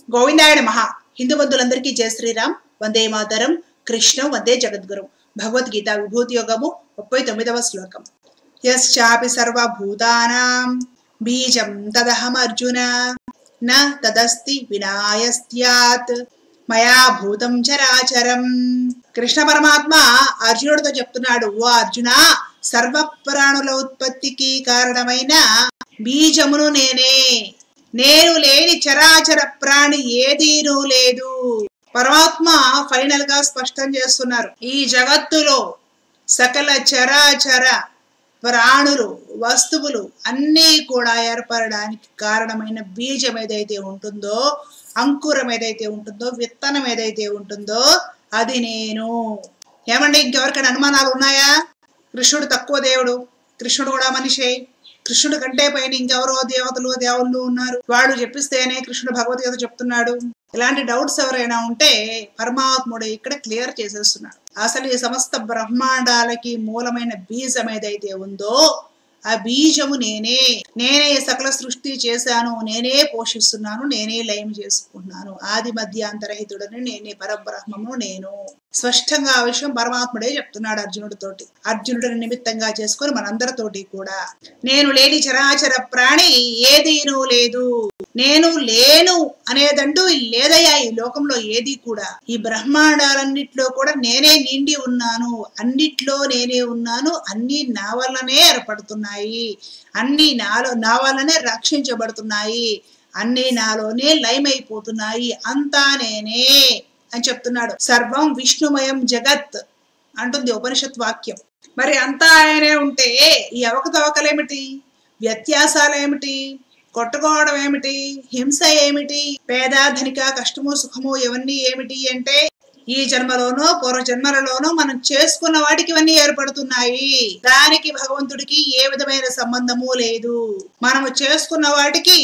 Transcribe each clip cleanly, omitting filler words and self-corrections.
గోవిందాయ నమః. హిందూ బంధువులందరికీ జయ శ్రీరామ్. వందే మాతరం. కృష్ణం వందే జగద్గురు. భగవద్గీత విభూతి యోగము 39వ శ్లోకం. యశ్చాపి సర్వభూతానాం బీజం తదహం అర్జున న తదస్తి వినాయస్త్యాత్ మయా భూతం చరాచరం. కృష్ణ పరమాత్మ అర్జునుడితో చెప్తున్నాడు, ఓ అర్జున, సర్వ ప్రాణుల ఉత్పత్తికి కారణమైన బీజమును నేనే. నేను లేని చరాచర ప్రాణి ఏదీనూ లేదు. పరమాత్మ ఫైనల్ గా స్పష్టం చేస్తున్నారు, ఈ జగత్తులో సకల చరాచర ప్రాణులు వస్తువులు అన్నీ కూడా ఏర్పడడానికి కారణమైన బీజం ఏదైతే ఉంటుందో, అంకురం ఏదైతే ఉంటుందో, విత్తనం ఏదైతే ఉంటుందో అది నేను. ఏమండి, ఇంకెవరికైనా అనుమానాలు ఉన్నాయా? కృష్ణుడు తక్కువ దేవుడు, కృష్ణుడు కూడా మనిషే, కృష్ణుడు కంటే పైన ఇంకెవరో దేవుళ్ళు ఉన్నారు, వాళ్ళు చెప్పిస్తేనే కృష్ణుడు భగవద్గీత చెప్తున్నాడు. ఇలాంటి డౌట్స్ ఎవరైనా ఉంటే పరమాత్ముడు ఇక్కడ క్లియర్ చేసేస్తున్నాడు. అసలు ఈ సమస్త బ్రహ్మాండాలకి మూలమైన బీజం ఏదైతే ఉందో ఆ బీజము నేనే. నేనే సకల సృష్టి చేశాను, నేనే పోషిస్తున్నాను, నేనే లయం చేసుకుంటున్నాను. ఆది మధ్యాంతరహితుడని నేనే, పరబ్రహ్మము నేను. స్పష్టంగా ఆ విషయం పరమాత్ముడే చెప్తున్నాడు అర్జునుడితోటి. అర్జునుడిని నిమిత్తంగా చేసుకొని మనందరితోటి కూడా నేను లేని చరాచర ప్రాణి ఏదీనూ లేదు, నేను లేను అనేదంటూ లేదయ్యా ఈ లోకంలో ఏది కూడా. ఈ బ్రహ్మాండాలన్నిట్లో కూడా నేనే నిండి ఉన్నాను, అన్నిట్లో నేనే ఉన్నాను, అన్ని నా వల్లనే ఏర్పడుతున్నాయి, అన్ని నా వల్లనే రక్షించబడుతున్నాయి, అన్ని నాలోనే లయమైపోతున్నాయి, అంతా నేనే అని చెప్తున్నాడు. సర్వం విష్ణుమయం జగత్ అంటుంది ఉపనిషత్ వాక్యం. మరి అంతా ఆయనే ఉంటే ఈ అవకతవకలేమిటి, వ్యత్యాసాలేమిటి, కొట్టుకోవడం ఏమిటి, హింస ఏమిటి, పేద ధనిక, కష్టము సుఖము ఇవన్నీ ఏమిటి అంటే ఈ జన్మలోనో పూర్వ జన్మలలోనో మనం చేసుకున్న వాటికి ఇవన్నీ ఏర్పడుతున్నాయి. దానికి భగవంతుడికి ఏ విధమైన సంబంధము లేదు. మనము చేసుకున్న వాటికి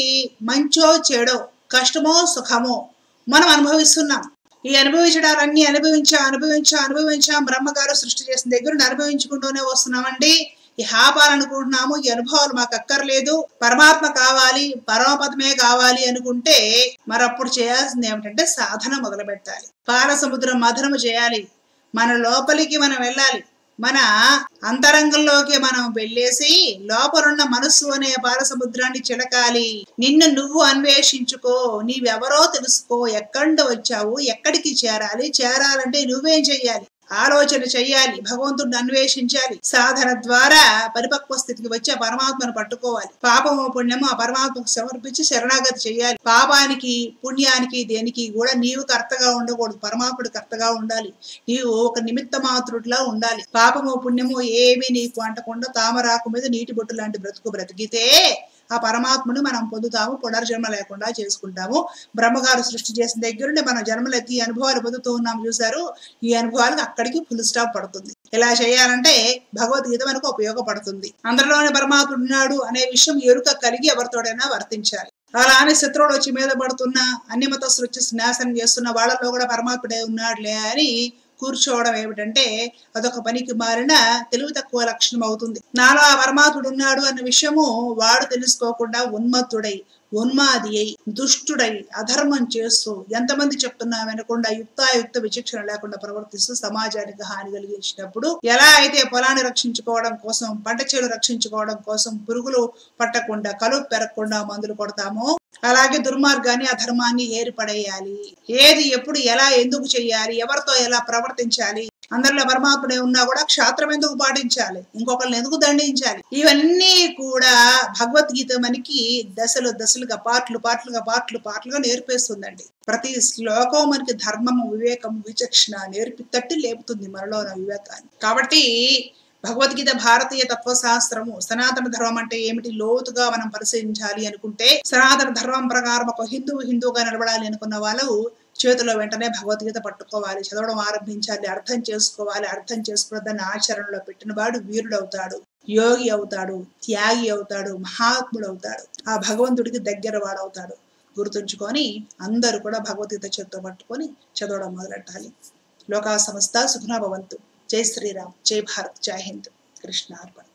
మంచో చెడో, కష్టమో సుఖమో మనం అనుభవిస్తున్నాం. ఈ అనుభవించడాలన్నీ అనుభవించాం. బ్రహ్మగారు సృష్టి చేసిన దగ్గర అనుభవించుకుంటూనే వస్తున్నామండి. ఈ హాపాలనుకుంటున్నాము, ఈ అనుభవాలు మాకు అక్కర్లేదు, పరమాత్మ కావాలి, పరమపదమే కావాలి అనుకుంటే మరప్పుడు చేయాల్సింది ఏమిటంటే సాధన మొదలు పెట్టాలి. పాల సముద్రం మథనము చేయాలి. మన లోపలికి మనం వెళ్ళాలి, మన అంతరంగంలోకి మనం వెళ్ళేసి లోపలున్న మనస్సు అనే పాల సముద్రాన్ని చిలకాలి. నిన్ను నువ్వు అన్వేషించుకో, నీవెవరో తెలుసుకో, ఎక్కడి వచ్చావు, ఎక్కడికి చేరాలంటే నువ్వేం చెయ్యాలి, ఆలోచన చెయ్యాలి, భగవంతుడిని అన్వేషించాలి. సాధన ద్వారా పరిపక్వ స్థితికి వచ్చి ఆ పరమాత్మను పట్టుకోవాలి. పాపము పుణ్యము ఆ పరమాత్మకు సమర్పించి శరణాగతి చెయ్యాలి. పాపానికి పుణ్యానికి దేనికి కూడా నీవు కర్తగా ఉండకూడదు, పరమాత్ముడు కర్తగా ఉండాలి. నీవు ఒక నిమిత్త మాతృడిలా ఉండాలి. పాపము పుణ్యము ఏమీ నీకు అంటకుండా తామరాకు మీద నీటి బొట్టు లాంటి బ్రతికితే ఆ పరమాత్ముని మనం పొందుతాము, పునర్జన్మ లేకుండా చేసుకుంటాము. బ్రహ్మగారు సృష్టి చేసిన దగ్గరుండి మనం జన్మలెత్తి అనుభవాలు పొందుతూ ఉన్నాము. చూశారు, ఈ అనుభవాలకు అక్కడికి ఫుల్ స్టాప్ పడుతుంది. ఇలా చేయాలంటే భగవద్గీత మనకు ఉపయోగపడుతుంది. అందరిలోనే పరమాత్ముడు ఉన్నాడు అనే విషయం ఎరుక కలిగి ఎవరితోడైనా వర్తించాలి. అలా అని శత్రువులు వచ్చి మీద పడుతున్నా, అన్ని మతస్థులు వచ్చి నాశనం చేస్తున్న వాళ్ళలో కూడా పరమాత్ముడే ఉన్నాడులే అని కూర్చోవడం ఏమిటంటే అదొక పనికి మారిన తెలివి తక్కువ లక్షణం అవుతుంది. నాలో ఆ పరమాత్ముడు ఉన్నాడు అన్న విషయము వాడు తెలుసుకోకుండా ఉన్మత్తుడై, ఉన్మాది అయి, దుష్టుడై, అధర్మం చేస్తూ, ఎంతమంది చెప్తున్నా వినకుండా, యుక్తాయుక్త విచక్షణ లేకుండా ప్రవర్తిస్తూ సమాజానికి హాని కలిగించినప్పుడు ఎలా అయితే పొలాన్ని రక్షించుకోవడం కోసం, పంట చేలు రక్షించుకోవడం కోసం పురుగులు పట్టకుండా, కలుపు పెరగకుండా మందులు కొడతామో, అలాగే దుర్మార్గాన్ని అధర్మాన్ని ఏర్పడేయాలి. ఏది ఎప్పుడు ఎలా ఎందుకు చెయ్యాలి, ఎవరితో ఎలా ప్రవర్తించాలి, అందరిలో పరమాత్ముడే ఉన్నా కూడా క్షాత్రం ఎందుకు పాటించాలి, ఇంకొకరిని ఎందుకు దండించాలి, ఇవన్నీ కూడా భగవద్గీత మనకి దశలుగా పార్ట్లుగా నేర్పేస్తుందండి. ప్రతి శ్లోకం మనకి ధర్మము, వివేకము, విచక్షణ తట్టి లేపుతుంది మనలో వివేకాన్ని. కాబట్టి భగవద్గీత భారతీయ తత్వశాస్త్రము. సనాతన ధర్మం అంటే ఏమిటి లోతుగా మనం పరిశీలించాలి అనుకుంటే, సనాతన ధర్మం ప్రకారం ఒక హిందువుగా నిలబడాలి అనుకున్న వాళ్ళు చేతిలో వెంటనే భగవద్గీత పట్టుకోవాలి, చదవడం ఆరంభించాలి, అర్థం చేసుకోవాలి. అర్థం చేసుకున్న దాన్ని ఆచరణలో పెట్టిన వాడు వీరుడు అవుతాడు, యోగి అవుతాడు, త్యాగి అవుతాడు, మహాత్ముడు అవుతాడు, ఆ భగవంతుడికి దగ్గర వాడవుతాడు. గుర్తుంచుకొని అందరూ కూడా భగవద్గీత చేతితో పట్టుకొని చదవడం మొదలెట్టాలి. లోకా సమస్త సుఖినో భవంతు. జై శ్రీరామ్, జై భారత్, జై హింద్. కృష్ణ అర్పణ.